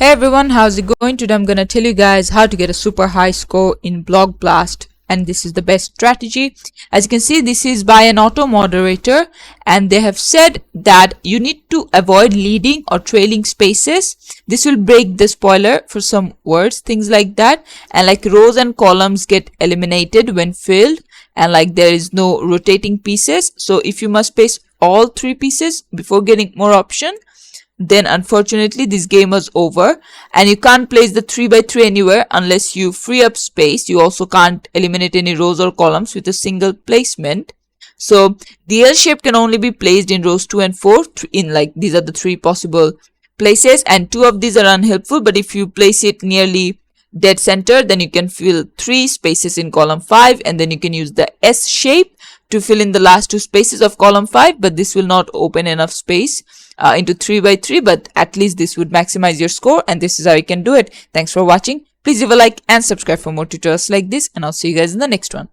Hey everyone, how's it going? Today I'm gonna tell you guys how to get a super high score in Block Blast, and this is the best strategy. As you can see, this is by an auto moderator, and they have said that you need to avoid leading or trailing spaces. This will break the spoiler for some words, things like that, and like rows and columns get eliminated when filled, and like there is no rotating pieces. So if you must place all 3 pieces before getting more option, then unfortunately this game is over, and you can't place the 3x3 anywhere unless you free up space. You also can't eliminate any rows or columns with a single placement. So the L shape can only be placed in rows 2 and 4. In like these are the 3 possible places, and 2 of these are unhelpful, but if you place it nearly dead center, then you can fill 3 spaces in column 5, and then you can use the S shape to fill in the last 2 spaces of column 5, but this will not open enough space into 3x3, but at least this would maximize your score, and this is how you can do it. Thanks for watching. Please leave a like and subscribe for more tutorials like this, and I'll see you guys in the next one.